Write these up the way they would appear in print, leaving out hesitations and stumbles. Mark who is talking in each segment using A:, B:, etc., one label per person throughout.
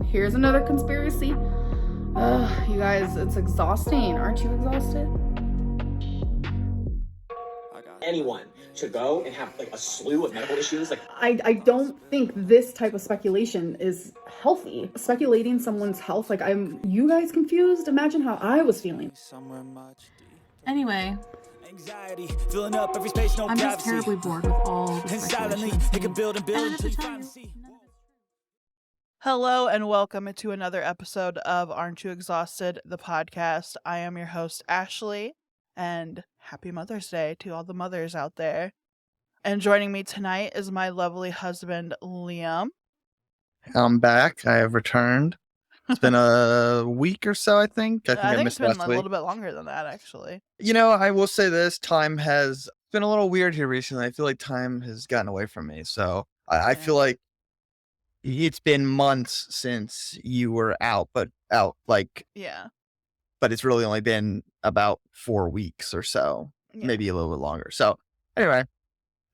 A: Here's another conspiracy. You guys, it's exhausting. Aren't you exhausted?
B: Anyone should go and have like a slew of medical issues. Like
A: I don't think this type of speculation is healthy. Speculating someone's health, like you guys confused? Imagine how I was feeling.
C: Anyway,
D: Anxiety, filling up every space, no
C: I'm just
D: privacy.
C: terribly bored with all the
D: And silently,
C: speculation.
D: it can build and build
C: And
D: until you
C: to tell
D: finally
C: you,
D: see.
E: Hello and welcome to another episode of Aren't You Exhausted, the podcast. I am your host, Ashley, and happy Mother's Day to all the mothers out there. And joining me tonight is my lovely husband, Liam.
F: I'm back. I have returned. It's been a week or so, I think. I think I
E: it's
F: missed
E: been
F: last
E: a
F: week.
E: little bit longer than that, actually.
F: You know, I will say this. Time has been a little weird here recently. I feel like time has gotten away from me. So I feel like it's been months since you were out, but
E: Yeah.
F: but it's really only been about 4 weeks or so,
E: Yeah.
F: maybe a little bit longer. So anyway,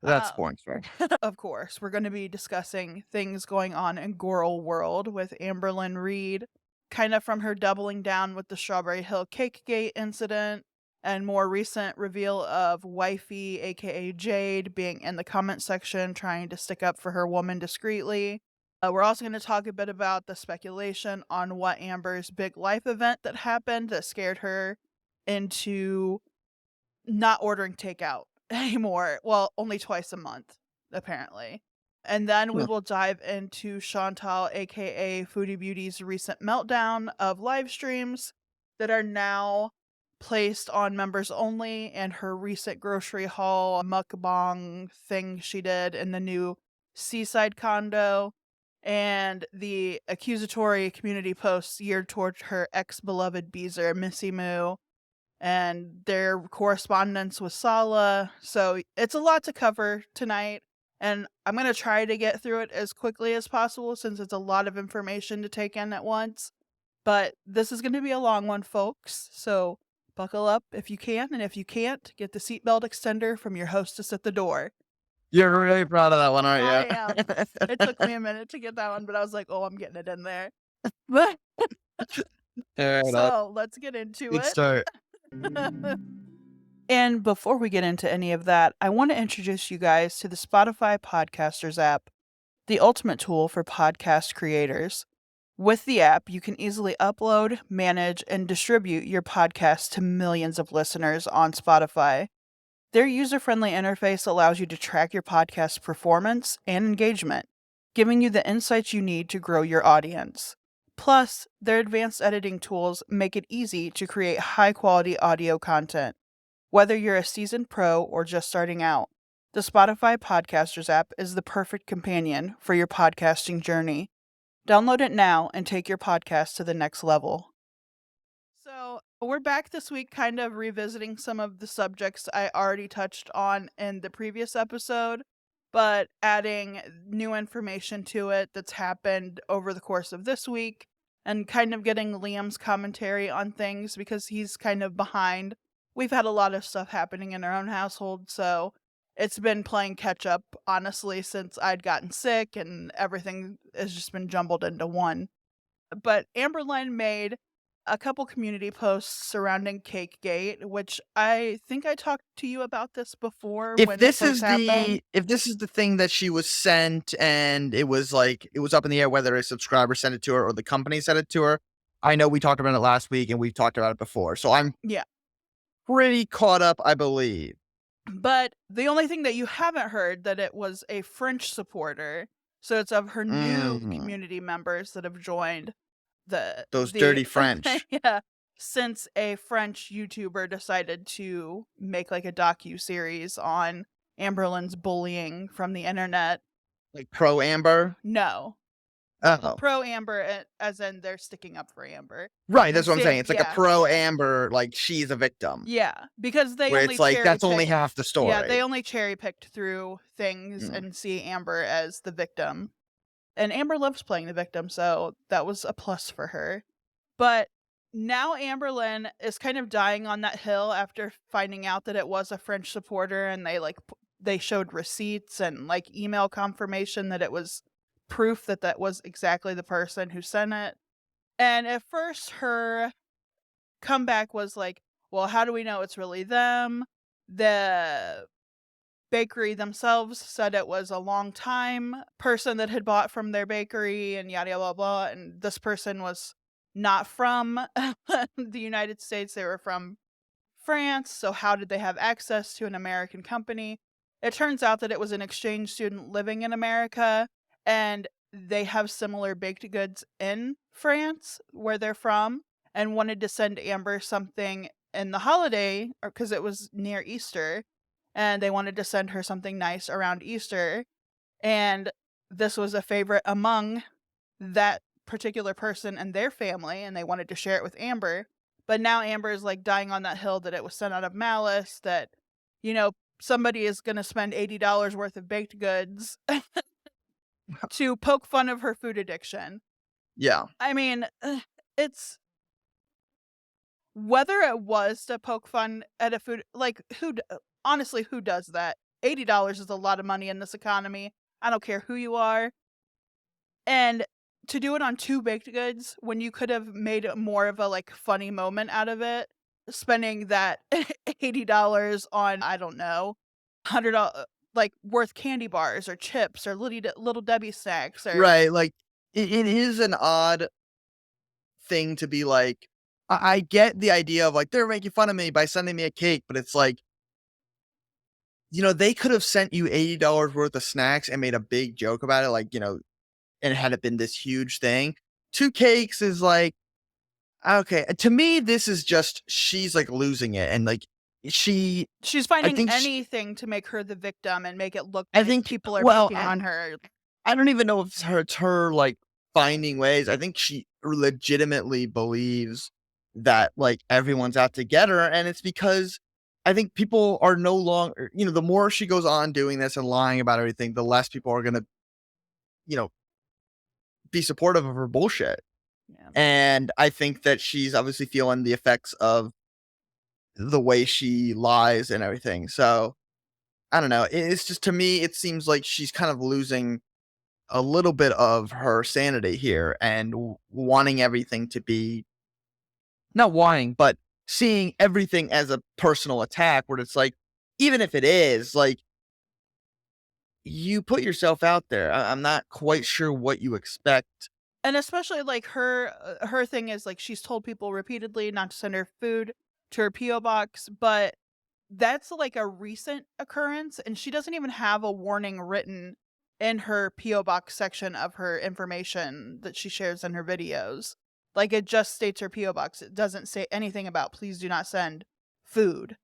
F: that's boring story.
E: Of course, we're going to be discussing things going on in gorlworld with Amberlynn Reid, kind of from her doubling down with the Strawberry Hill Cakegate incident, and more recent reveal of wifey, aka Jade, being in the comment section trying to stick up for her woman discreetly. We're also going to talk a bit about the speculation on what Amber's big life event that happened that scared her into not ordering takeout anymore. Well, only twice a month, apparently. And then we will dive into Chantal, aka Foodie Beauty's recent meltdown of live streams that are now placed on members only, and her recent grocery haul mukbang thing she did in the new seaside condo, and the accusatory community posts geared toward her ex-beloved beezer, Missy Moo, and their correspondence with Salah. So it's a lot to cover tonight, and I'm going to try to get through it as quickly as possible since it's a lot of information to take in at once. But this is going to be a long one, folks, so buckle up if you can, and if you can't, get the seatbelt extender from your hostess at the door.
F: You're really proud of that one, aren't you?
E: I am. It took me a minute to get that one, but I was like, oh, I'm getting it in there. But so let's get into
F: Good
E: it.
F: start.
E: And before we get into any of that, I want to introduce you guys to the Spotify Podcasters app, the ultimate tool for podcast creators. With the app, you can easily upload, manage, and distribute your podcast to millions of listeners on Spotify. Their user-friendly interface allows you to track your podcast's performance and engagement, giving you the insights you need to grow your audience. Plus, their advanced editing tools make it easy to create high-quality audio content. Whether you're a seasoned pro or just starting out, the Spotify Podcasters app is the perfect companion for your podcasting journey. Download it now and take your podcast to the next level. So, we're back this week kind of revisiting some of the subjects I already touched on in the previous episode, but adding new information to it that's happened over the course of this week, and kind of getting Liam's commentary on things because he's kind of behind. We've had a lot of stuff happening in our own household, so it's been playing catch up, honestly, since I'd gotten sick and everything has just been jumbled into one. But Amberlynn made a couple community posts surrounding Cakegate, which I think I talked to you about this before.
F: If
E: when
F: this
E: first
F: is
E: happened.
F: if this is the thing that she was sent and it was up in the air whether a subscriber sent it to her or the company sent it to her, I know we talked about it last week and we've talked about it before. So I'm pretty caught up, I believe.
E: But the only thing that you haven't heard that it was a French supporter. So it's of her new community members that have joined those
F: dirty French.
E: Yeah. Since a French YouTuber decided to make like a docu-series on Amberlynn's bullying from the internet.
F: Like pro Amber?
E: No.
F: Oh.
E: Pro Amber, as in they're sticking up for Amber.
F: Right, that's what I'm saying. It's like a pro Amber, like she's a victim.
E: Yeah, because they
F: where
E: only
F: it's like that's only half the story.
E: Yeah, they only cherry picked through things and see Amber as the victim. And Amber loves playing the victim, so that was a plus for her. But now Amberlynn is kind of dying on that hill after finding out that it was a French supporter, and they showed receipts and like email confirmation that it was proof that that was exactly the person who sent it. And at first her comeback was like, well, how do we know it's really them? The bakery themselves said it was a long time person that had bought from their bakery and yada blah blah, and this person was not from the United States. They were from France, so how did they have access to an American company? It turns out that it was an exchange student living in America, and they have similar baked goods in France, where they're from, and wanted to send Amber something in the holiday, because it was near Easter, and they wanted to send her something nice around Easter, and this was a favorite among that particular person and their family, and they wanted to share it with Amber. But now Amber is like dying on that hill that it was sent out of malice, that, you know, somebody is going to spend $80 worth of baked goods to poke fun of her food addiction.
F: Yeah.
E: I mean, it's, whether it was to poke fun at a food, like, honestly, who does that? $80 is a lot of money in this economy. I don't care who you are. And to do it on 2 baked goods when you could have made it more of a like funny moment out of it, spending that $80 on, I don't know, $100 like worth candy bars or chips or little Debbie snacks, or
F: Right. Like it is an odd thing to be like, I get the idea of like, they're making fun of me by sending me a cake, but it's like, you know, they could have sent you $80 worth of snacks and made a big joke about it. Like, you know, and had it been this huge thing. 2 cakes is like, okay. To me, this is just, she's like losing it. And like, she's
E: finding anything to make her the victim and make it look
F: I
E: like
F: think
E: people are picking on her.
F: I don't even know if it's her like finding ways. I think she legitimately believes that like everyone's out to get her. And it's because I think people are no longer, you know, the more she goes on doing this and lying about everything, the less people are going to, you know, be supportive of her bullshit.
E: Yeah.
F: And I think that she's obviously feeling the effects of the way she lies and everything. So I don't know. It's just, to me, it seems like she's kind of losing a little bit of her sanity here and wanting everything to be, not wanting, but seeing everything as a personal attack, where it's like, even if it is, like, you put yourself out there. I'm not quite sure what you expect.
E: And especially like her thing is like, she's told people repeatedly not to send her food to her P.O. box, but that's like a recent occurrence, and she doesn't even have a warning written in her P.O. box section of her information that she shares in her videos. Like, it just states her P.O. box. It doesn't say anything about please do not send food.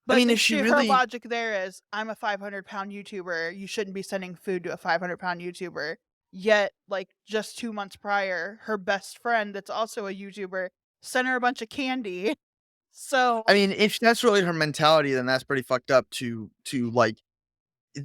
E: But
F: I mean, if she really,
E: her logic there is, I'm a 500-pound YouTuber. You shouldn't be sending food to a 500-pound YouTuber. Yet, like, just 2 months prior, her best friend that's also a YouTuber sent her a bunch of candy. So
F: I mean, if that's really her mentality, then that's pretty fucked up to like,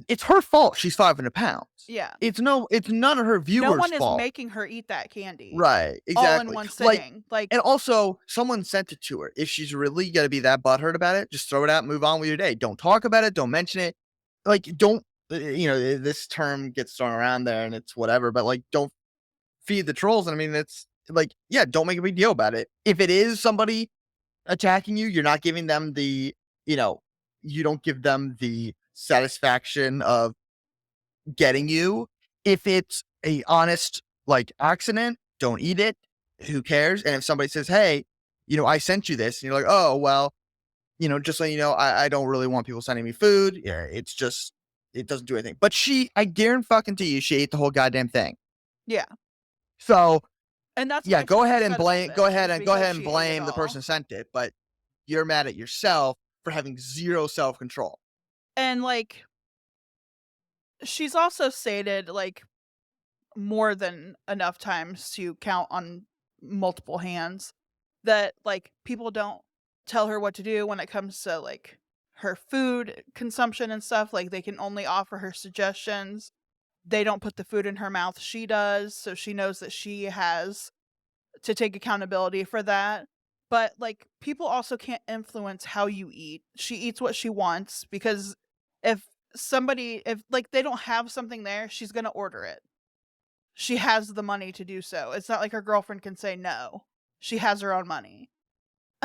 F: it's her fault she's 500 pounds.
E: yeah,
F: It's none of her viewers'
E: no one is
F: fault.
E: making her eat that candy.
F: Right, exactly.
E: All in one sitting. Like,
F: and also, someone sent it to her. If she's really gonna be that butthurt about it, just throw it out, move on with your day. Don't talk about it. Don't mention it. Like, don't, you know, this term gets thrown around there and it's whatever, but like, don't feed the trolls. And I mean, it's like, yeah, don't make a big deal about it. If it is somebody attacking you, you're not giving them the, you know, you don't give them the satisfaction of getting you. If it's a honest like accident, don't eat it. Who cares? And if somebody says, hey, you know, I sent you this, and you're like, oh, well, you know, just so you know, I don't really want people sending me food. Yeah, it's just, it doesn't do anything. But I guarantee fucking to you, she ate the whole goddamn thing.
E: yeah.
F: So,
E: And that's
F: yeah,
E: why
F: go
E: she's
F: ahead and
E: upset
F: blame,
E: about
F: go
E: this,
F: ahead
E: is
F: and
E: because she ate
F: blame
E: it
F: the
E: all.
F: person sent it, but you're mad at yourself for having zero self-control.
E: And like, she's also stated like more than enough times to count on multiple hands that like people don't tell her what to do when it comes to like her food consumption and stuff. Like, they can only offer her suggestions. They don't put the food in her mouth. She does. So she knows that she has to take accountability for that. But like, people also can't influence how you eat. She eats what she wants, because if like they don't have something there, she's going to order it. she has the money to do so. It's not like her girlfriend can say no. She has her own money.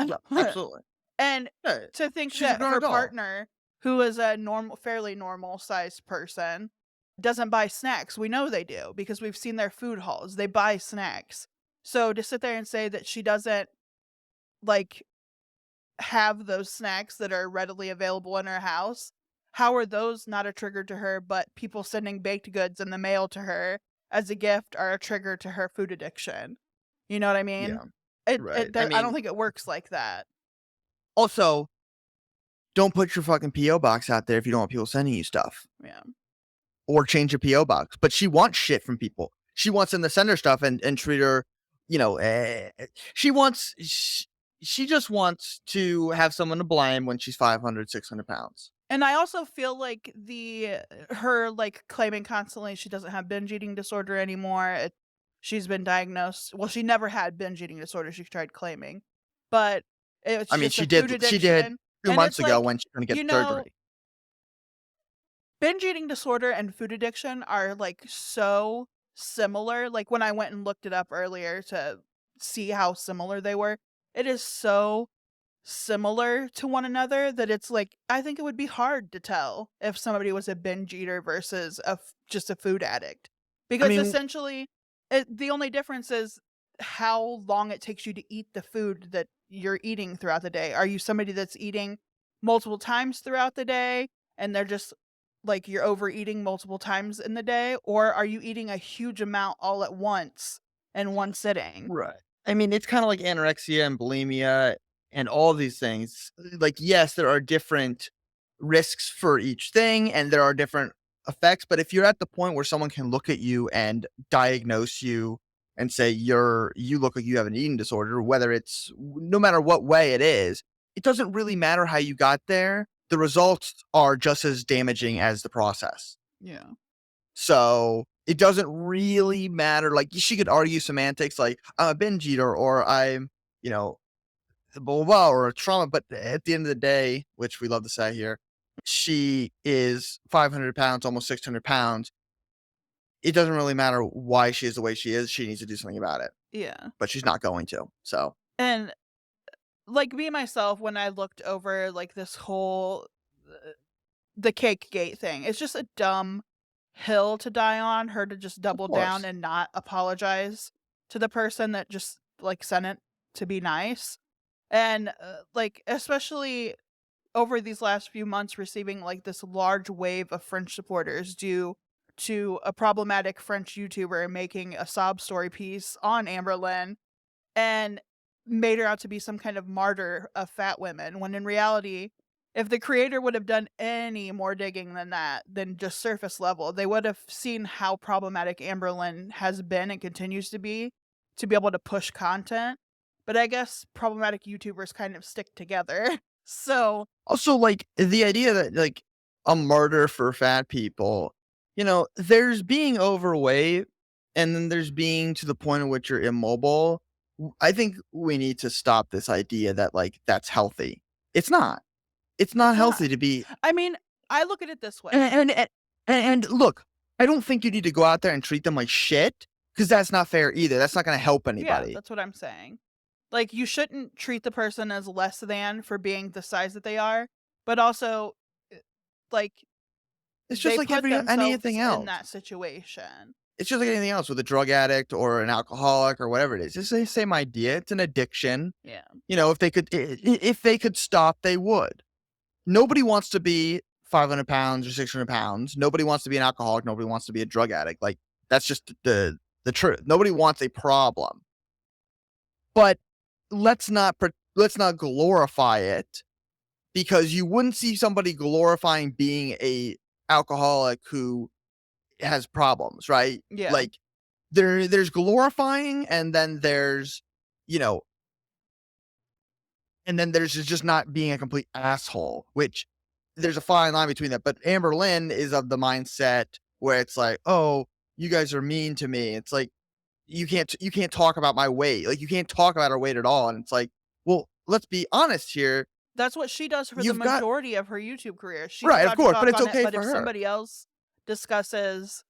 F: Yeah, absolutely.
E: And
F: Yeah,
E: to think
F: she's a
E: that
F: grown
E: her
F: adult.
E: partner, who is a fairly normal sized person, doesn't buy snacks. We know they do because we've seen their food hauls. They buy snacks. So to sit there and say that she doesn't like have those snacks that are readily available in her house, how are those not a trigger to her, but people sending baked goods in the mail to her as a gift are a trigger to her food addiction? You know what I mean?
F: Yeah, right. I
E: I don't
F: mean,
E: think it works like that.
F: also, don't put your fucking PO box out there if you don't want people sending you stuff.
E: Yeah.
F: Or change your PO box. But she wants shit from people. She wants them to send her stuff and treat her, she just wants to have someone to blame when she's 500, 600 pounds.
E: And I also feel like her like claiming constantly she doesn't have binge eating disorder anymore. She's been diagnosed. Well, she never had binge eating disorder. She tried claiming, but it's
F: I mean,
E: just
F: she
E: a
F: did.
E: food
F: She did
E: addiction.
F: 2
E: And
F: months
E: it's
F: ago
E: like,
F: when she's going to
E: you
F: get
E: know,
F: surgery.
E: binge eating disorder and food addiction are like so similar. Like when I went and looked it up earlier to see how similar they were, it is so similar to one another that it's like I think it would be hard to tell if somebody was a binge eater versus just a food addict, because essentially the only difference is how long it takes you to eat the food that you're eating throughout the day. Are you somebody that's eating multiple times throughout the day and they're just like you're overeating multiple times in the day, or are you eating a huge amount all at once in one sitting?
F: Right. I mean, it's kind of like anorexia and bulimia and all these things. Like, yes, there are different risks for each thing and there are different effects. But if you're at the point where someone can look at you and diagnose you and say you look like you have an eating disorder, whether it's no matter what way it is, it doesn't really matter how you got there. The results are just as damaging as the process.
E: Yeah.
F: So it doesn't really matter. Like, she could argue semantics like I'm a binge eater or I'm, blah, blah, blah, or a trauma. But at the end of the day, which we love to say here, she is 500 pounds, almost 600 pounds. It doesn't really matter why she is the way she is. She needs to do something about it.
E: Yeah.
F: But she's not going to. So.
E: And like me myself, when I looked over like this whole the cake gate thing, it's just a dumb hill to die on, her to just double down and not apologize to the person that just like sent it to be nice. And like especially over these last few months, receiving like this large wave of French supporters due to a problematic French YouTuber making a sob story piece on Amberlynn and made her out to be some kind of martyr of fat women, when in reality, if the creator would have done any more digging than just surface level, they would have seen how problematic Amberlynn has been and continues to be able to push content. But I guess problematic YouTubers kind of stick together. So
F: also, like, the idea that like a martyr for fat people, there's being overweight and then there's being to the point at which you're immobile. I think we need to stop this idea that like that's healthy. It's not. It's not healthy to be.
E: I mean, I look at it this way.
F: And look, I don't think you need to go out there and treat them like shit, because that's not fair either. That's not going to help anybody.
E: Yeah, that's what I'm saying. Like, you shouldn't treat the person as less than for being the size that they are, but also, like,
F: it's just like anything else
E: in that situation.
F: It's just like anything else with a drug addict or an alcoholic or whatever it is. It's the same idea. It's an addiction.
E: Yeah.
F: If they could stop, they would. Nobody wants to be 500 pounds or 600 pounds. Nobody wants to be an alcoholic. Nobody wants to be a drug addict. Like, that's just the truth. Nobody wants a problem. But let's not glorify it, because you wouldn't see somebody glorifying being a alcoholic who has problems, right?
E: Yeah.
F: Like, there's glorifying, and then there's, and then there's just not being a complete asshole, which there's a fine line between that. But Amberlynn is of the mindset where it's like, oh, you guys are mean to me. It's like, you can't talk about my weight. Like, you can't talk about her weight at all. And it's like, well, let's be honest here.
E: That's what she does for the majority of her YouTube career. She's
F: right, of course, but it's okay
E: but
F: for
E: if
F: her.
E: somebody else discusses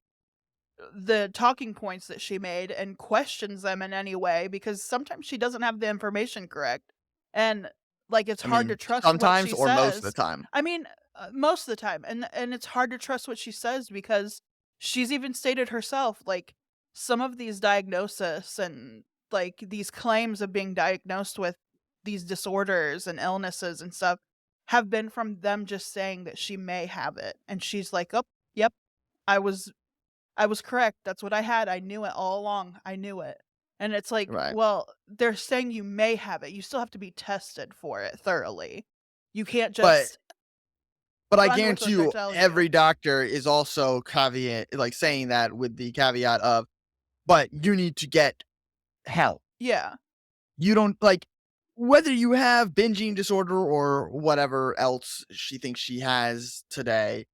E: the talking points that she made and questions them in any way, because sometimes she doesn't have the information correct. And like it's
F: I
E: hard to
F: mean,
E: trust what
F: sometimes
E: she
F: or most of the
E: says.
F: time.
E: I mean, most of the time. And it's hard to trust what she says because she's even stated herself, like, some of these diagnoses and like these claims of being diagnosed with these disorders and illnesses and stuff have been from them just saying that she may have it. And she's like, "Oh, yep, I was correct. That's what I had. I knew it all along. I knew it." And it's like,
F: Right.
E: well, they're saying you may have it. You still have to be tested for it thoroughly. You can't
F: But
E: just
F: I
E: run with
F: guarantee
E: what they're
F: you,
E: telling
F: every
E: you.
F: doctor is also saying that with the caveat of, but you need to get help.
E: Yeah.
F: You don't like whether you have binge eating disorder or whatever else she thinks she has today.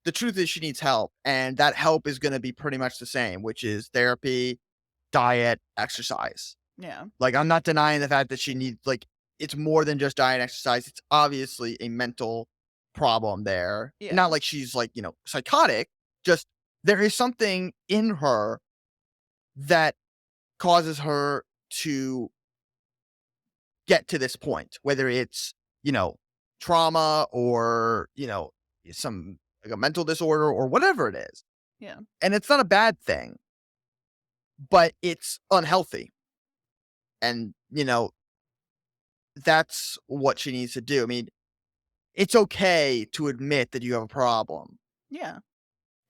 F: The truth is she needs help, and that help is going to be pretty much the same, which is therapy, diet, exercise.
E: Yeah.
F: Like, I'm not denying the fact that she needs, like, it's more than just diet and exercise. It's obviously a mental problem there.
E: Yeah.
F: Not like she's like, psychotic, just there is something in her that causes her to get to this point, whether it's, trauma or, some like a mental disorder or whatever it is.
E: Yeah.
F: And it's not a bad thing, but it's unhealthy. And, that's what she needs to do. I mean, it's okay to admit that you have a problem.
E: Yeah.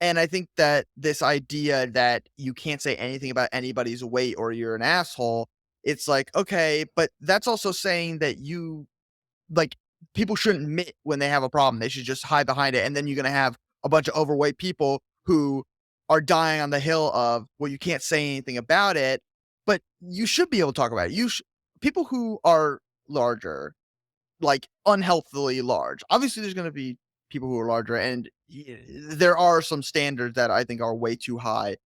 F: And I think that this idea that you can't say anything about anybody's weight or you're an asshole, it's like, okay, but that's also saying that people shouldn't admit when they have a problem. They should just hide behind it. And then you're going to have a bunch of overweight people who are dying on the hill of, well, you can't say anything about it, but you should be able to talk about it. People who are larger, like unhealthily large, obviously there's going to be people who are larger, and there are some standards that I think are way too high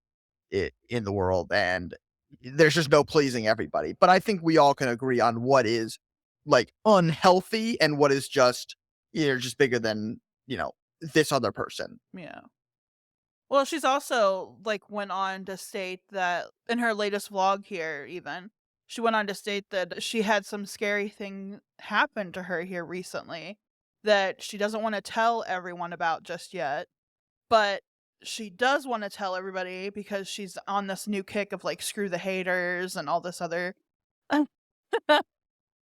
F: in the world, and there's just no pleasing everybody. But I think we all can agree on what is like unhealthy and what is just just bigger than this other person.
E: Yeah. Well, she's also like went on to state that in her latest vlog here, even she went on to state that she had some scary thing happen to her here recently that she doesn't want to tell everyone about just yet, but she does want to tell everybody because she's on this new kick of like screw the haters and all this other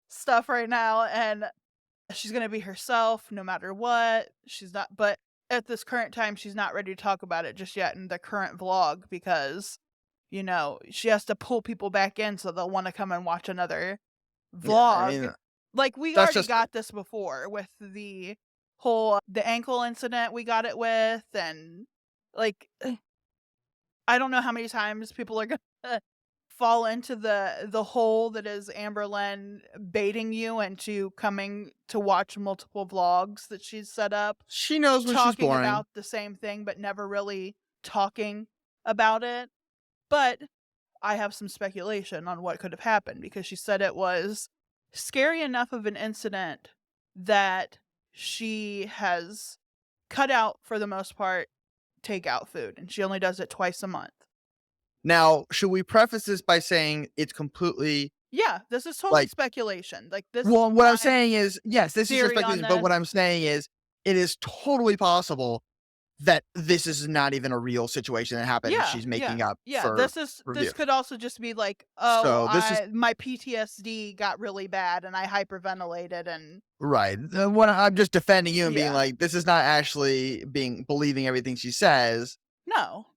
E: stuff right now, and she's going to be herself no matter what. She's not, but at this current time, she's not ready to talk about it just yet in the current vlog because, she has to pull people back in so they'll want to come and watch another vlog.
F: I mean,
E: like, we
F: that's
E: already got this before with the whole, the ankle incident we got it with, and, like, I don't know how many times people are going to fall into the hole that is Amberlynn baiting you into coming to watch multiple vlogs that she's set up.
F: She knows when she's
E: Talking
F: boring.
E: about the same thing, but never really talking about it. But I have some speculation on what could have happened because she said it was scary enough of an incident that she has cut out, for the most part, takeout food, and she only does it twice a month.
F: Now, should we preface this by saying it's completely...
E: Yeah, this is totally speculation. Like this.
F: Well, what I'm saying is, yes, this is just
E: theory on
F: speculation, but what I'm saying is, it is totally possible that this is not even a real situation that happened.
E: Yeah,
F: She's making up.
E: Yeah,
F: for
E: this
F: review.
E: could also just be like, my PTSD got really bad and I hyperventilated and
F: Right. What I'm just defending you and being like, this is not actually believing everything she says.
E: No.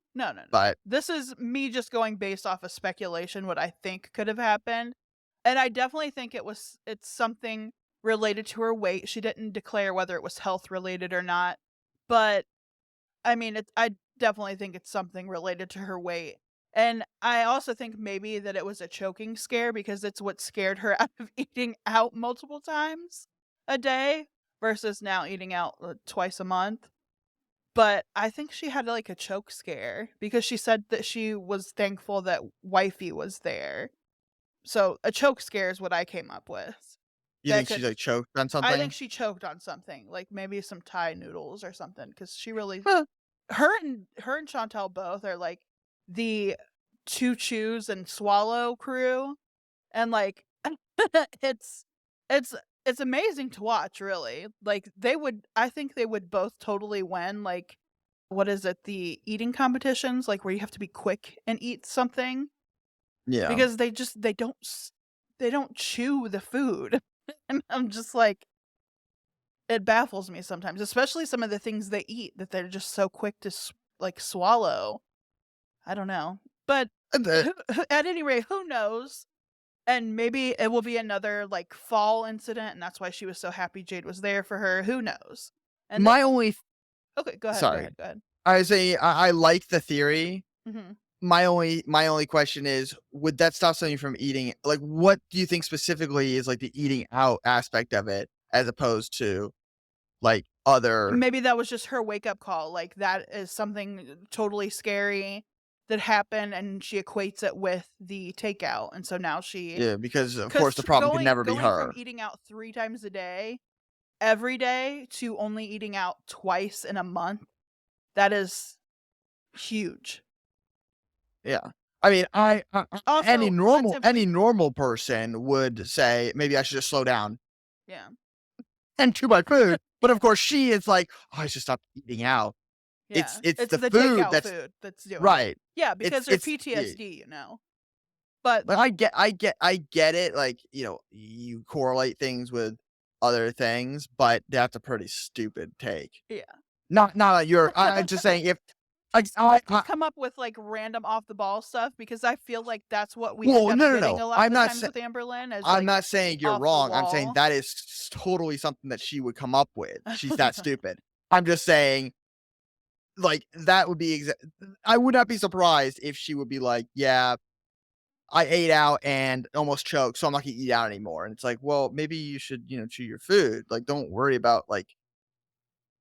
F: But
E: this is me just going based off of speculation, what I think could have happened. And I definitely think it's something related to her weight. She didn't declare whether it was health related or not. But I mean, I definitely think it's something related to her weight. And I also think maybe that it was a choking scare because it's what scared her out of eating out multiple times a day versus now eating out twice a month. But I think she had like a choke scare because she said that she was thankful that wifey was there. So a choke scare is what I came up with.
F: you think she like choked on something?
E: I think she choked on something, like maybe some Thai noodles or something, because she really... Her and Chantal both are like the chew chews and swallow crew, and like it's it's amazing to watch, really. Like I think they would both totally win, like, what is it, the eating competitions, like where you have to be quick and eat something,
F: Yeah.
E: because they don't chew the food. And I'm just like, it baffles me sometimes, especially some of the things they eat that they're just so quick to like swallow. I don't know. But at any rate, who knows? And maybe it will be another like fall incident, and that's why she was so happy Jade was there for her. Who knows? And
F: My only
E: okay, go ahead.
F: Sorry.
E: Go ahead.
F: I say I like the theory.
E: Mm-hmm.
F: My only question is, would that stop somebody from eating? Like, what do you think specifically is like the eating out aspect of it, as opposed to like other?
E: Maybe that was just her wake up call. Like, that is something totally scary that happened, and she equates it with the takeout, and so now
F: Yeah, because of course the problem can never be
E: going
F: her.
E: from eating out 3 times a day, every day, to only eating out twice in a month. That is huge.
F: Yeah. I mean,
E: Also,
F: any normal person would say, maybe I should just slow down
E: Yeah.
F: and chew my food. But of course, she is like, oh, I should stop eating out.
E: Yeah.
F: It's the food
E: takeout
F: that's
E: food that's doing it.
F: right.
E: Yeah, because
F: It's
E: her PTSD, But
F: Like I get it. Like, you correlate things with other things, but that's a pretty stupid take.
E: yeah.
F: Not that you're. I'm just saying, if I
E: Come up with like random off the ball stuff, because I feel like that's what we
F: Well,
E: end up
F: no.
E: getting a lot
F: I'm
E: of the
F: not
E: times with Amberlynn. Is,
F: I'm
E: like,
F: not saying you're
E: off the
F: wrong. I'm saying
E: wall.
F: that is totally something that she would come up with. She's that stupid. I'm just saying, like, that would be I would not be surprised if she would be like, yeah, I ate out and almost choked, so I'm not gonna eat out anymore. And it's like, well, maybe you should, chew your food. Like, don't worry about like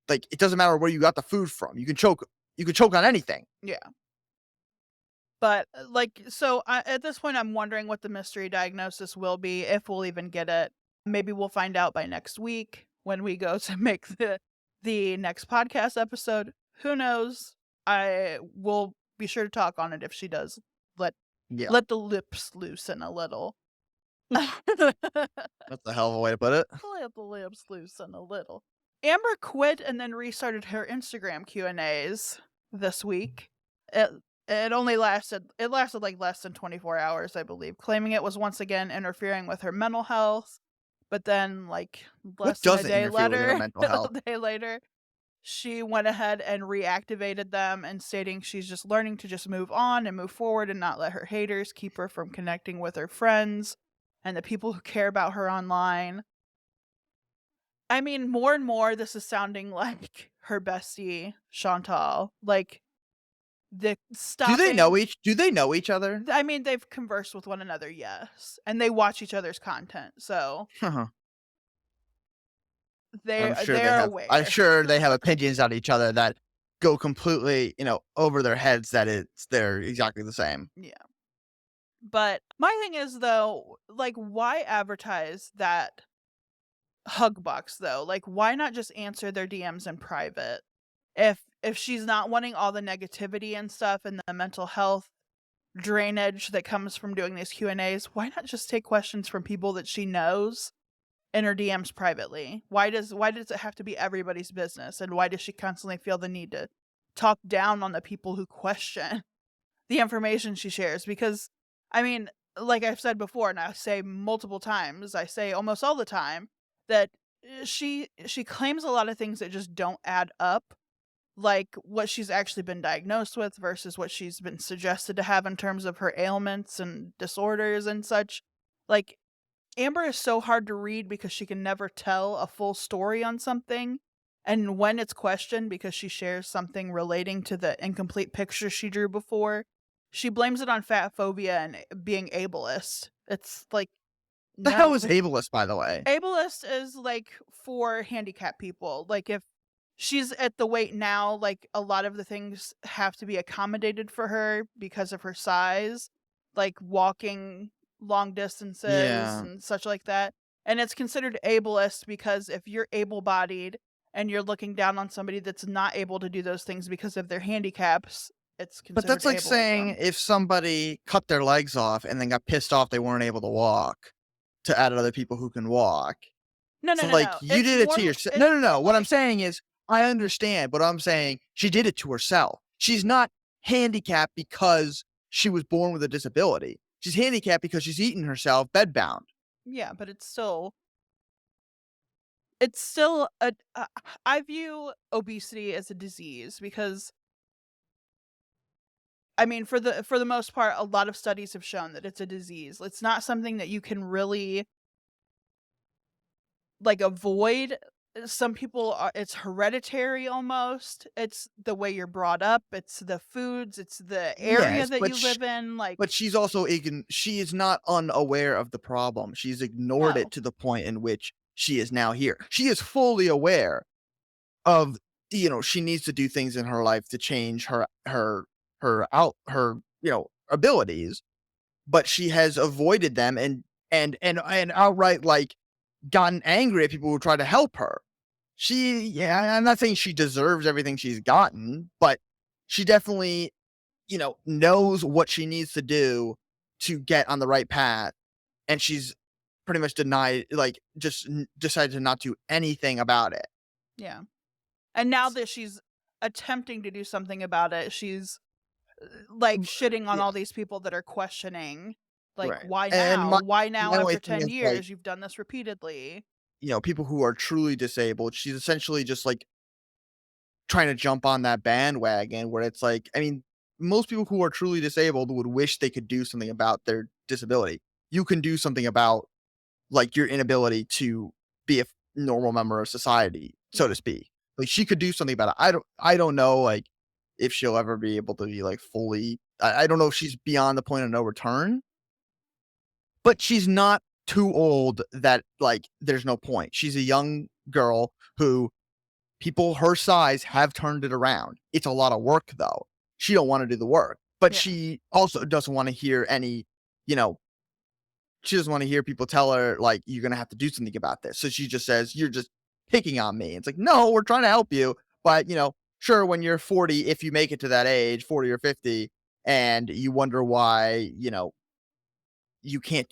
F: it doesn't matter where you got the food from. You can choke on anything.
E: Yeah. But so at this point, I'm wondering what the mystery diagnosis will be, if we'll even get it. Maybe we'll find out by next week when we go to make the next podcast episode. Who knows? I will be sure to talk on it if she does let the lips loosen a little.
F: That's a hell of a way to put it.
E: Let the lips loosen a little. Amber quit and then restarted her Instagram Q&As this week. It lasted like less than 24 hours, I believe, claiming it was once again interfering with her mental health. But then, like, less than a day later, she went ahead and reactivated them, and stating she's just learning to just move on and move forward and not let her haters keep her from connecting with her friends and the people who care about her online. I mean, more and more, this is sounding like her bestie, Chantal. Like, do
F: they know each other?
E: I mean, they've conversed with one another, yes. And they watch each other's content, so they're aware.
F: I'm sure they have opinions on each other that go completely, over their heads, that they're exactly the same.
E: Yeah. But my thing is, though, like, why advertise that hug box, though? Like, why not just answer their DMs in private? If she's not wanting all the negativity and stuff and the mental health drainage that comes from doing these Q&As, why not just take questions from people that she knows in her DMs privately? Why does it have to be everybody's business? And why does she constantly feel the need to talk down on the people who question the information she shares? Because, I mean, like I've said before, and I say multiple times, I say almost all the time, that she claims a lot of things that just don't add up. Like what she's actually been diagnosed with versus what she's been suggested to have in terms of her ailments and disorders and such. Like, Amber is so hard to read because she can never tell a full story on something. And when it's questioned because she shares something relating to the incomplete picture she drew before, she blames it on fat phobia and being ableist. It's like,
F: the hell is ableist, by the way?
E: Ableist is like for handicapped people. Like, if she's at the weight now, like, a lot of the things have to be accommodated for her because of her size, like walking long distances and such like that. And it's considered ableist because if you're able-bodied and you're looking down on somebody that's not able to do those things because of their handicaps, it's considered.
F: But that's like
E: ableism.
F: saying if somebody cut their legs off and then got pissed off they weren't able to walk, to add other people who can walk.
E: No,
F: So like you
E: It's
F: did it
E: more-
F: to yourself.
E: it's
F: No.
E: more
F: What I'm
E: like-
F: saying is I understand, but I'm saying she did it to herself. She's not handicapped because she was born with a disability. She's handicapped because she's eaten herself bedbound.
E: Yeah, but it's still a. I view obesity as a disease because, I mean, for the most part, a lot of studies have shown that it's a disease. It's not something that you can really like avoid. Some people are, it's hereditary almost. It's the way you're brought up. It's the foods. It's the area
F: Yes,
E: that
F: but
E: you live in. Like,
F: But she's also she is not unaware of the problem. She's ignored
E: No.
F: it to the point in which she is now here. She is fully aware of, she needs to do things in her life to change her abilities, but she has avoided them and outright like gotten angry at people who try to help her. I'm not saying she deserves everything she's gotten, but she definitely, knows what she needs to do to get on the right path. And she's pretty much decided to not do anything about it.
E: yeah. And now that she's attempting to do something about it, she's like shitting on
F: Yeah.
E: all these people that are questioning, like,
F: Right.
E: why
F: And
E: now?
F: my-
E: Why now
F: my only
E: after
F: thing
E: 10
F: is,
E: years?
F: like,
E: You've done this repeatedly.
F: People who are truly disabled, she's essentially just like trying to jump on that bandwagon where it's like, I mean, most people who are truly disabled would wish they could do something about their disability. You can do something about like your inability to be a normal member of society, so to speak. Like she could do something about it. I don't know like if she'll ever be able to be like fully, I don't know if she's beyond the point of no return, but she's not too old that like there's no point. She's a young girl who people her size have turned it around. It's a lot of work though. She don't want to do the work, but
E: Yeah.
F: she also doesn't want to hear any, she doesn't want to hear people tell her like you're gonna have to do something about this. So she just says, "You're just picking on me." It's like, no, we're trying to help you, but sure, when you're 40, if you make it to that age, 40 or 50, and you wonder why, you can't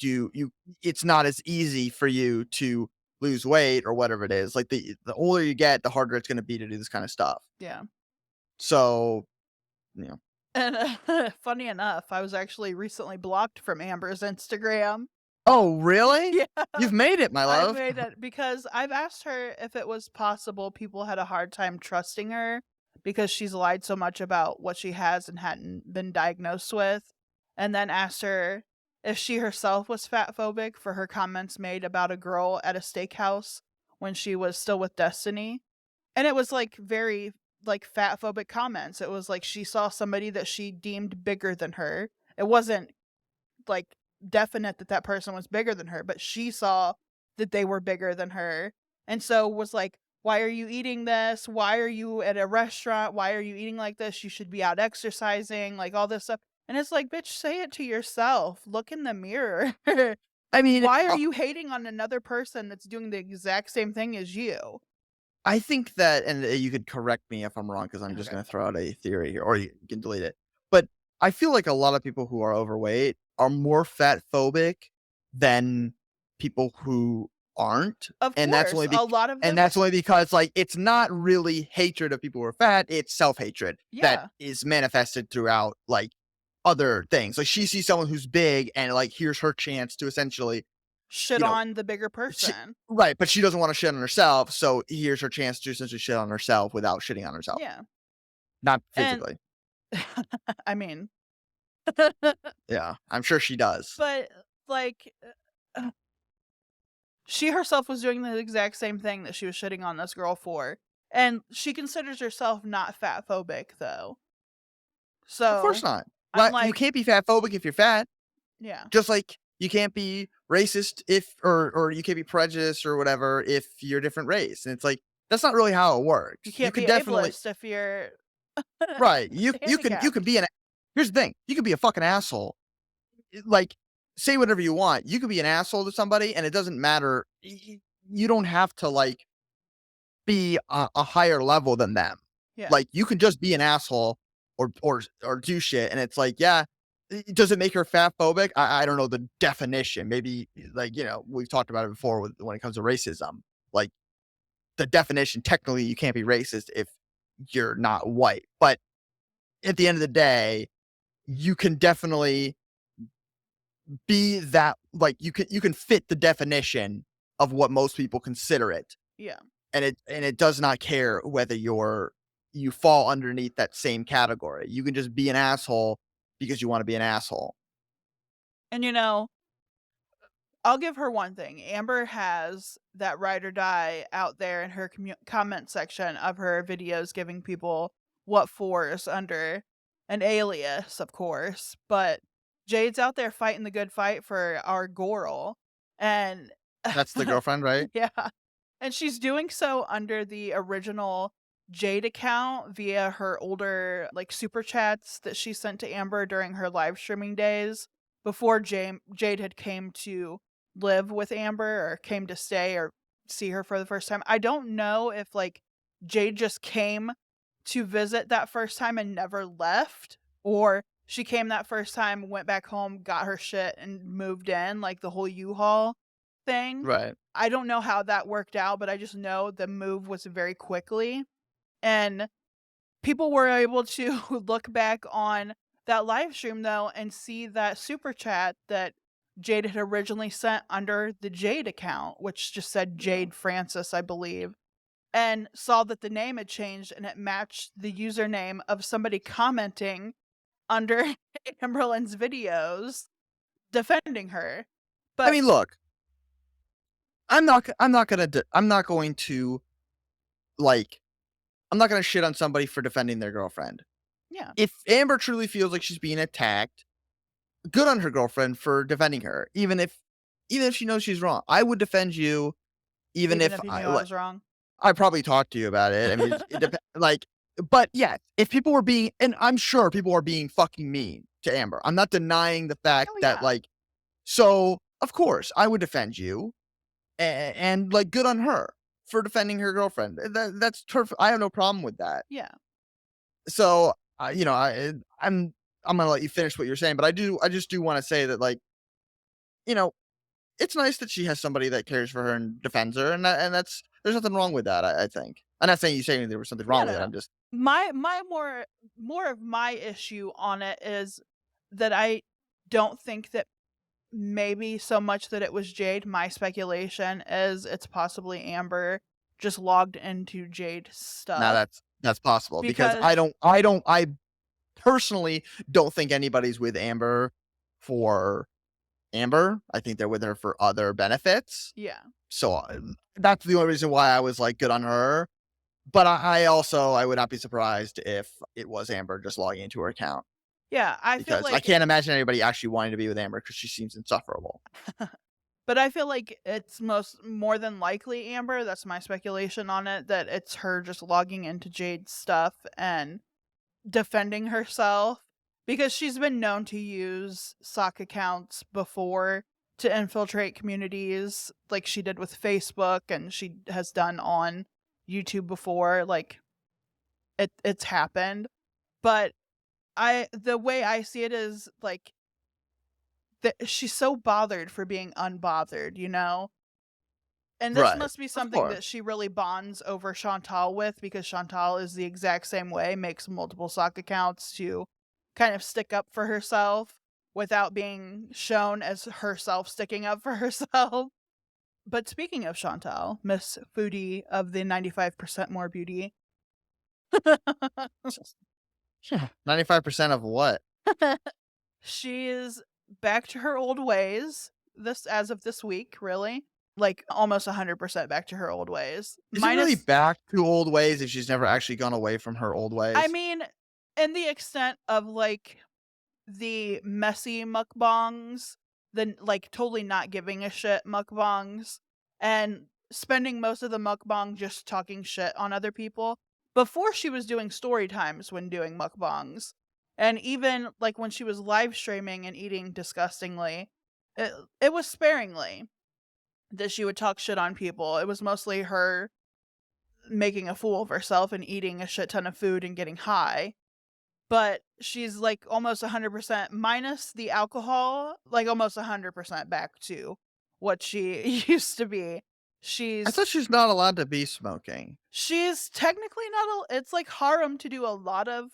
F: it's not as easy for you to lose weight or whatever it is. Like the older you get, the harder it's gonna be to do this kind of stuff.
E: Yeah.
F: So,
E: And funny enough, I was actually recently blocked from Amber's Instagram.
F: Oh, really?
E: Yeah.
F: You've made it, my
E: I
F: love.
E: made it because I've asked her if it was possible people had a hard time trusting her because she's lied so much about what she has and hadn't been diagnosed with, and then asked her if she herself was fat phobic for her comments made about a girl at a steakhouse when she was still with Destiny. And it was like very like fat phobic comments. It was like she saw somebody that she deemed bigger than her. It wasn't like definite that that person was bigger than her, but she saw that they were bigger than her. And so was like, why are you eating this? Why are you at a restaurant? Why are you eating like this? You should be out exercising, like all this stuff. And it's like, bitch, say it to yourself. Look in the mirror.
F: I mean,
E: Why are you hating on another person that's doing the exact same thing as you?
F: I think that, and you could correct me if I'm wrong, because I'm just
E: Okay.
F: going to throw out a theory here, or you can delete it. But I feel like a lot of people who are overweight are more fat phobic than people who aren't.
E: Of
F: And
E: course,
F: that's only
E: a lot of them.
F: and that's only because like it's not really hatred of people who are fat, it's self-hatred
E: Yeah.
F: that is manifested throughout like other things. Like she sees someone who's big and like here's her chance to essentially
E: shit on the bigger person.
F: right, but she doesn't want to shit on herself, so here's her chance to essentially shit on herself without shitting on herself.
E: Yeah.
F: Not
E: And-
F: physically.
E: I mean,
F: Yeah, I'm sure she does.
E: but like she herself was doing the exact same thing that she was shitting on this girl for. And she considers herself not fat phobic though. So
F: Of course not.
E: I'm
F: But you
E: like-
F: can't be fat phobic if you're fat.
E: Yeah.
F: Just like you can't be racist if or you can't be prejudiced or whatever if you're a different race. And it's like that's not really how it works.
E: You can't
F: could
E: be
F: definitely
E: ableist if you're
F: right. You can
E: handicapped.
F: be an here's the thing. You can be a fucking asshole. Like say whatever you want. You could be an asshole to somebody and it doesn't matter. You don't have to like be a higher level than them.
E: Yeah.
F: Like you can just be an asshole or do shit. And it's like, yeah, does it make her fat phobic? I don't know the definition. Maybe like, we've talked about it before when it comes to racism. Like the definition, technically you can't be racist if you're not white. But at the end of the day, you can definitely be that, like you can fit the definition of what most people consider it.
E: Yeah.
F: And it does not care whether you fall underneath that same category. You can just be an asshole because you want to be an asshole.
E: And I'll give her one thing. Amber has that ride or die out there in her comment section of her videos, giving people what fors under an alias, of course. But Jade's out there fighting the good fight for our girl. And
F: that's the girlfriend, right?
E: Yeah. And she's doing so under the original Jade account via her older super chats that she sent to Amber during her live streaming days before Jade had came to live with Amber or came to stay or see her for the first time. I don't know if Jade just came to visit that first time and never left, or she came that first time, went back home, got her shit and moved in, like the whole U-Haul thing.
F: Right.
E: I don't know how that worked out, but I just know the move was very quickly. And people were able to look back on that live stream, though, and see that super chat that Jade had originally sent under the Jade account, which just said Jade Francis, I believe, and saw that the name had changed and it matched the username of somebody commenting under Amberlynn's videos defending her. But
F: I mean, look, I'm not going to shit on somebody for defending their girlfriend.
E: Yeah.
F: If Amber truly feels like she's being attacked, good on her girlfriend for defending her. Even if she knows she's wrong, I would defend you. Even if
E: you knew I was wrong.
F: I probably talked to you about it. I mean, it depends. But yeah, if people were being, and I'm sure people are being fucking mean to Amber. I'm not denying the fact that so of course I would defend you, and good on her for defending her girlfriend. That's perfect. I have no problem with that.
E: Yeah.
F: So I'm gonna let you finish what you're saying, but I just do want to say that it's nice that she has somebody that cares for her and defends her, and that's there's nothing wrong with that. I think. I'm not saying there was something wrong with it. I'm just
E: my more of my issue on it is that I don't think that maybe so much that it was Jade. My speculation is it's possibly Amber just logged into Jade stuff.
F: Now that's possible because I personally don't think anybody's with Amber for Amber. I think they're with her for other benefits.
E: Yeah.
F: So that's the only reason why I was good on her. But I would not be surprised if it was Amber just logging into her account.
E: Yeah,
F: because I can't imagine anybody actually wanting to be with Amber because she seems insufferable.
E: But I feel like it's more than likely Amber. That's my speculation on it, that it's her just logging into Jade's stuff and defending herself, because she's been known to use sock accounts before to infiltrate communities, like she did with Facebook and she has done on YouTube before. It's happened. But the way I see it is that she's so bothered for being unbothered, And this must be something that she really bonds over Chantal with, because Chantal is the exact same way, makes multiple sock accounts to kind of stick up for herself without being shown as herself sticking up for herself. But speaking of Chantal, Miss Foodie of the 95% More Beauty.
F: 95% of what?
E: She is back to her old ways. As of this week, really. Almost 100% back to her old ways.
F: Is she really back to old ways if she's never actually gone away from her old ways?
E: I mean, in the extent of the messy mukbangs, the totally not giving a shit mukbangs, and spending most of the mukbang just talking shit on other people. Before, she was doing story times when doing mukbangs, and even when she was live streaming and eating disgustingly, it was sparingly that she would talk shit on people. It was mostly her making a fool of herself and eating a shit ton of food and getting high. but she's like almost 100% minus the alcohol, like almost 100% back to what she used to be.
F: I thought she's not allowed to be smoking.
E: She's technically not, it's like haram to do a lot of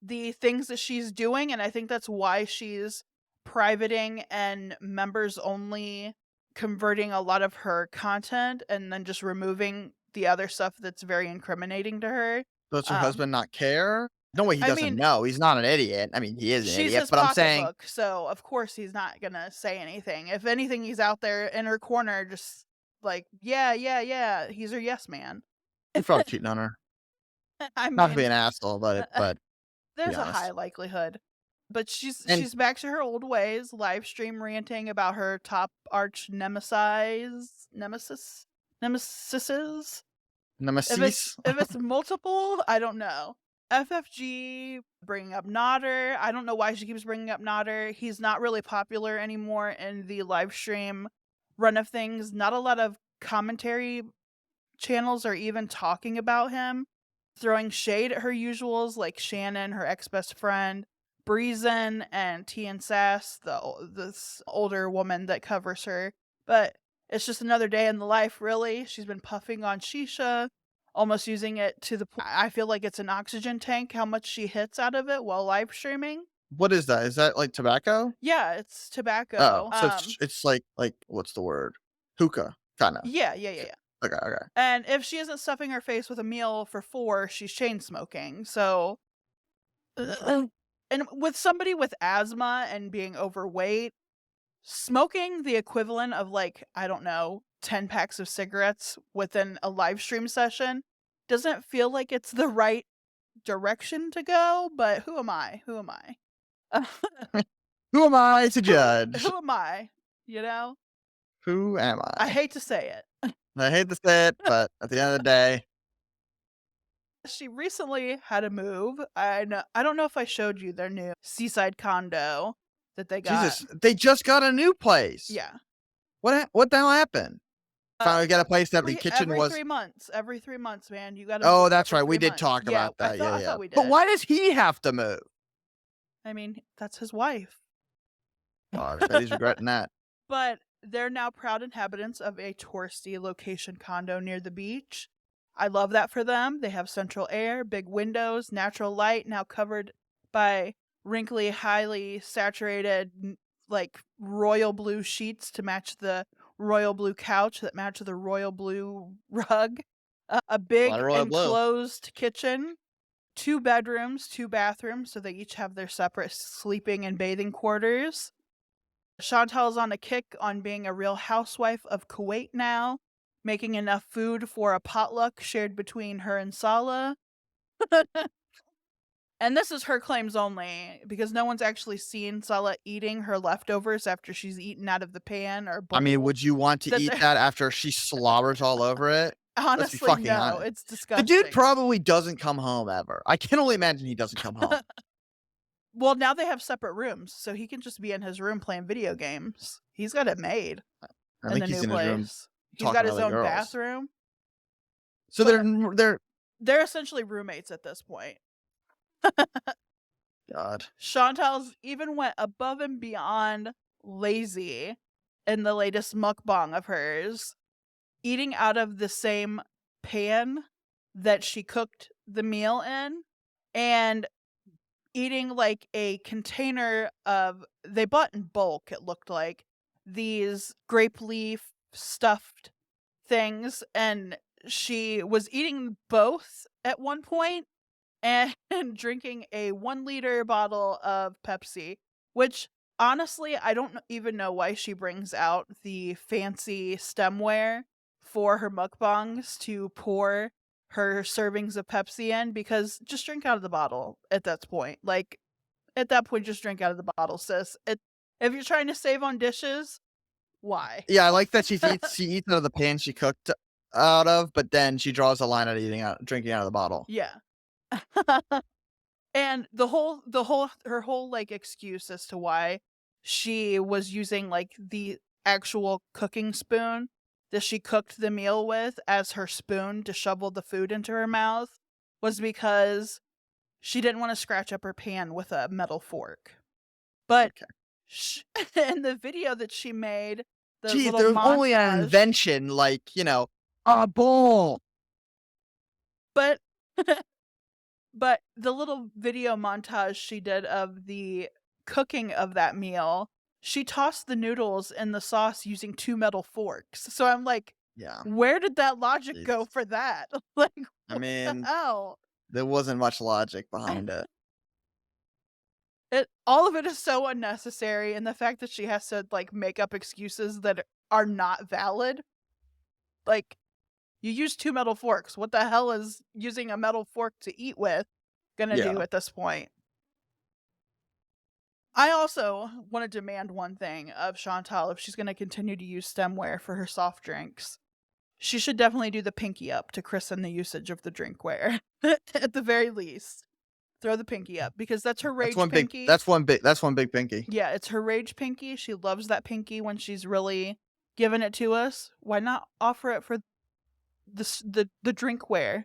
E: the things that she's doing, and I think that's why she's privating and members only converting a lot of her content and then just removing the other stuff that's very incriminating to her.
F: Does her husband not care? No way he doesn't know. He's not an idiot. I mean, he is an idiot, but I'm saying...
E: So, of course, he's not going to say anything. If anything, he's out there in her corner just like, yeah, he's her yes man.
F: He's probably cheating on her.
E: I mean,
F: not to be an asshole, but
E: there's a high likelihood. But she's back to her old ways, live stream ranting about her top arch nemesis. If it's multiple, I don't know. FFG bringing up Nodder. I don't know why she keeps bringing up Nodder. He's not really popular anymore in the live stream run of things. Not a lot of commentary channels are even talking about him. Throwing shade at her usuals like Shannon, her ex-best friend, Breezen, and T and Sass, this older woman that covers her. But it's just another day in the life, really. She's been puffing on shisha, almost using it to the point I feel like it's an oxygen tank, how much she hits out of it while live streaming.
F: What is that? Is that like tobacco?
E: Yeah, it's tobacco.
F: Oh, so it's like what's the word? Hookah, kind of.
E: Yeah.
F: Okay.
E: And if she isn't stuffing her face with a meal for 4, she's chain smoking. So, and with somebody with asthma and being overweight, smoking the equivalent of like, I don't know, 10 packs of cigarettes within a live stream session doesn't feel like it's the right direction to go, but who am I?
F: Who am I to judge?
E: Who am I? You know?
F: Who am I?
E: I hate to say it.
F: I hate to say it, but at the end of the day.
E: She recently had a move. I don't know if I showed you their new seaside condo that they got.
F: Jesus, they just got a new place.
E: Yeah.
F: What the hell happened? Finally got a place that the kitchen was...
E: Every 3 months, man. You gotta...
F: Oh, that's right. We did talk about that.
E: I thought we did.
F: But why does he have to move?
E: I mean, that's his wife.
F: Oh, I bet he's regretting that.
E: But they're now proud inhabitants of a touristy location condo near the beach. I love that for them. They have central air, big windows, natural light, now covered by wrinkly, highly saturated, like royal blue sheets to match the royal blue couch that match the royal blue rug. A big enclosed kitchen, 2 bedrooms, 2 bathrooms, so they each have their separate sleeping and bathing quarters. Chantal's on a kick on being a real housewife of Kuwait now, making enough food for a potluck shared between her and Salah. And this is her claims only, because no one's actually seen Salah eating her leftovers after she's eaten out of the pan or bowl.
F: I mean, would you want to eat that after she slobbers all over it?
E: Honestly, no. Honest. It's disgusting.
F: The dude probably doesn't come home ever. I can only imagine he doesn't come home.
E: Well, now they have separate rooms, so he can just be in his room playing video games. He's got it made.
F: I think he's in his room.
E: He's got his own bathroom.
F: So they're
E: essentially roommates at this point.
F: God.
E: Chantal's even went above and beyond lazy in the latest mukbang of hers, eating out of the same pan that she cooked the meal in, and eating like a container of, they bought in bulk, it looked like, these grape leaf stuffed things, and she was eating both at one point and drinking a 1-liter bottle of Pepsi, which honestly, I don't even know why she brings out the fancy stemware for her mukbangs to pour her servings of Pepsi in, because just drink out of the bottle at that point. Like, at that point, just drink out of the bottle, sis. If you're trying to save on dishes, why?
F: Yeah, I like that she eats out of the pan she cooked out of, but then she draws a line at drinking out of the bottle.
E: Yeah. And her whole like excuse as to why she was using like the actual cooking spoon that she cooked the meal with as her spoon to shovel the food into her mouth was because she didn't want to scratch up her pan with a metal fork. But in the video that she made,
F: Geez, there's only an invention, like, a bowl.
E: But but the little video montage she did of the cooking of that meal, she tossed the noodles in the sauce using 2 metal forks. So I'm like, where did that logic go for that? Like,
F: I mean,
E: the hell?
F: There wasn't much logic behind it.
E: All of it is so unnecessary, and the fact that she has to like make up excuses that are not valid. Like, you use 2 metal forks. What the hell is using a metal fork to eat with gonna do at this point? I also want to demand one thing of Chantal. If she's gonna continue to use stemware for her soft drinks, she should definitely do the pinky up to christen the usage of the drinkware. At the very least. Throw the pinky up, because that's her rage pinky.
F: That's one big pinky.
E: Yeah, it's her rage pinky. She loves that pinky when she's really giving it to us. Why not offer it for the drinkware?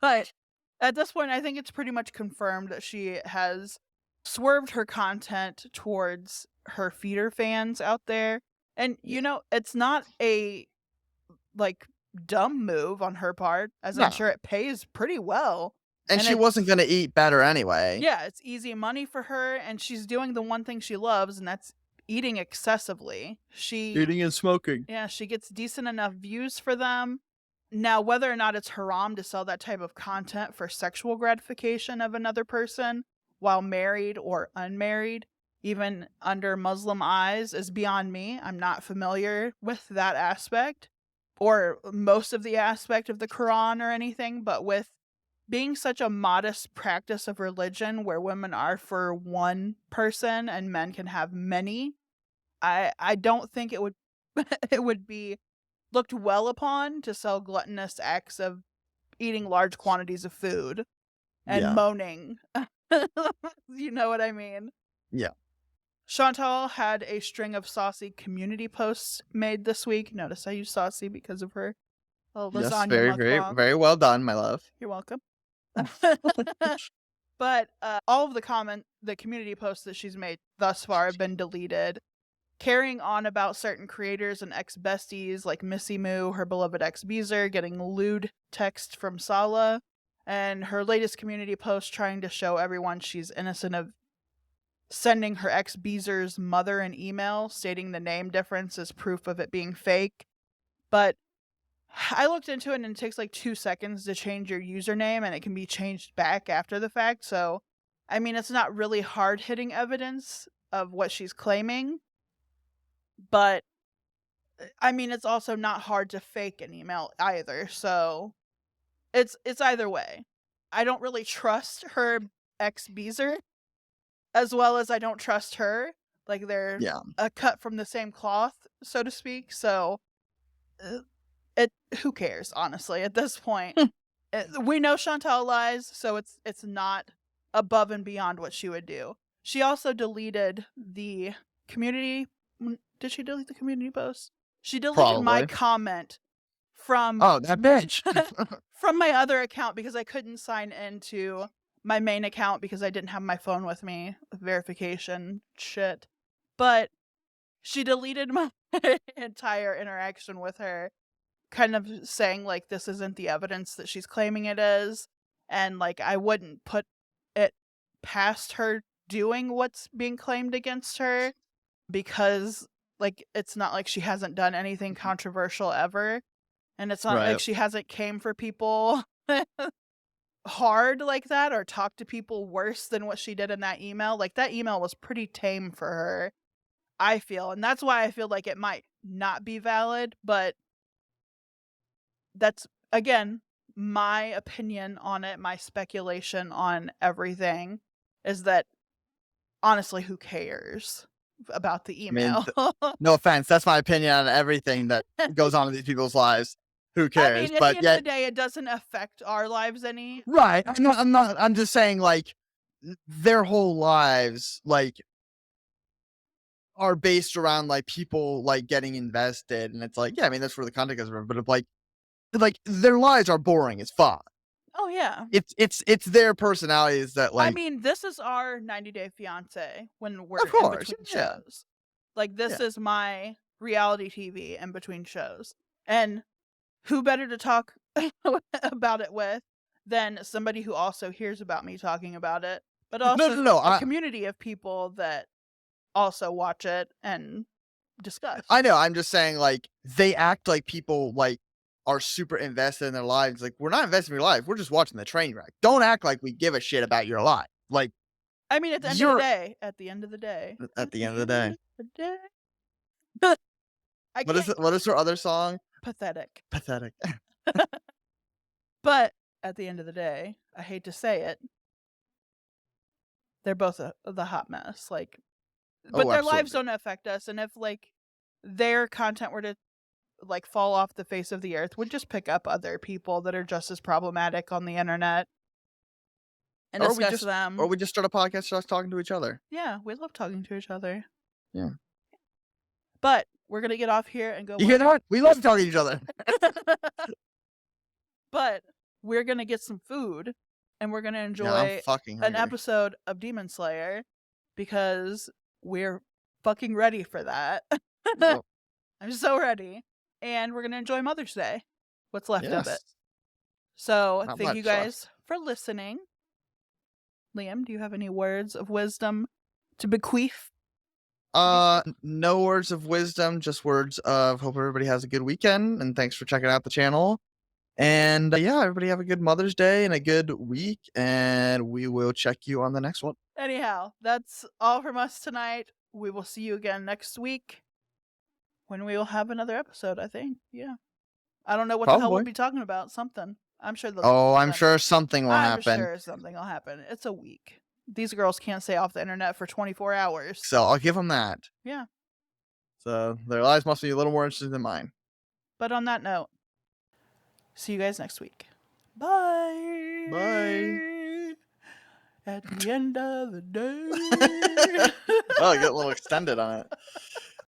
E: But at this point, I think it's pretty much confirmed that she has swerved her content towards her feeder fans out there. And, it's not a, like, dumb move on her part, as I'm sure it pays pretty well.
F: And she wasn't going to eat better anyway.
E: Yeah, it's easy money for her, and she's doing the one thing she loves, and that's eating excessively.
F: Eating and smoking.
E: Yeah, she gets decent enough views for them. Now, whether or not it's haram to sell that type of content for sexual gratification of another person while married or unmarried, even under Muslim eyes, is beyond me. I'm not familiar with that aspect, or most of the aspect of the Quran or anything, but with being such a modest practice of religion where women are for one person and men can have many, I don't think it would it would be looked well upon to sell gluttonous acts of eating large quantities of food and moaning. You know what I mean?
F: Yeah.
E: Chantal had a string of saucy community posts made this week. Notice I use saucy because of her lasagna.
F: Yes, very, very well done, my love.
E: You're welcome. But all of the community posts that she's made thus far have been deleted, carrying on about certain creators and ex-besties like Missy Moo, her beloved ex-beezer, getting lewd text from Salah, and her latest community post trying to show everyone she's innocent of sending her ex-beezer's mother an email stating the name difference as proof of it being fake. But I looked into it, and it takes like 2 seconds to change your username, and it can be changed back after the fact. So, I mean, it's not really hard-hitting evidence of what she's claiming. But, I mean, it's also not hard to fake an email either. So, it's either way. I don't really trust her ex-beezer as well as I don't trust her. Like, they're a cut from the same cloth, so to speak. So, who cares, honestly, at this point? We know Chantal lies, so it's not above and beyond what she would do. She also deleted the community. Did she delete the community post? She deleted my comment from
F: that bitch
E: from my other account because I couldn't sign into my main account because I didn't have my phone with me. Verification shit. But she deleted my entire interaction with her, kind of saying like this isn't the evidence that she's claiming it is, and like I wouldn't put it past her doing what's being claimed against her, because like it's not like she hasn't done anything controversial ever, and it's not like she hasn't came for people hard like that or talked to people worse than what she did in that email. Like, that email was pretty tame for her, I feel, and that's why I feel like it might not be valid. But that's, again, my opinion on it. My speculation on everything is that, honestly, who cares about the email?
F: I mean, no offense, that's my opinion on everything that goes on in these people's lives. Who cares?
E: I mean, at the end of the day, it doesn't affect our lives any.
F: Right. I'm just saying, like, their whole lives, like, are based around, like, people, like, getting invested. And it's like, yeah, I mean, that's where the content comes from. But if, like, their lives are boring as fuck.
E: Oh yeah.
F: It's their personalities that like.
E: I mean, this is our 90 Day Fiance when we're
F: Of course,
E: in between
F: yeah.
E: shows. Like this
F: Yeah.
E: is my reality TV in between shows. And who better to talk about it with than somebody who also hears about me talking about it, but also
F: No.
E: a community of people that also watch it and discuss.
F: I know. I'm just saying, like, they act like people like are super invested in their lives. Like, we're not invested in your life. We're just watching the train wreck. Don't act like we give a shit about your life. Like,
E: I mean, at the end of the day. At the end of the day.
F: What is her other song?
E: Pathetic.
F: Pathetic.
E: But at the end of the day, I hate to say it, they're both the hot mess. Like, but their lives don't affect us. And if like their content were to like fall off the face of the earth, we'd just pick up other people that are just as problematic on the internet and discuss them.
F: Or we just start a podcast just talking to each other.
E: Yeah, we love talking to each other.
F: Yeah.
E: But we're gonna get off here and go.
F: You know what? We love talking to each other.
E: But we're gonna get some food and we're gonna enjoy an episode of Demon Slayer because we're fucking ready for that. I'm so ready. And we're gonna enjoy Mother's Day. What's left of it. So thank you guys for listening. Liam, do you have any words of wisdom to bequeath?
F: No words of wisdom, just words of hope everybody has a good weekend, and thanks for checking out the channel. And yeah, everybody have a good Mother's Day and a good week, and we will check you on the next one.
E: Anyhow, that's all from us tonight. We will see you again next week when we will have another episode, I think. Yeah. I don't know what the hell we'll be talking about. Something. I'm sure
F: I'm sure something will happen.
E: I'm sure something will happen. It's a week. These girls can't stay off the internet for 24 hours.
F: So I'll give them that.
E: Yeah.
F: So their lives must be a little more interesting than mine.
E: But on that note, see you guys next week. Bye.
F: Bye.
E: At the end of the day.
F: Oh, I get a little extended on it.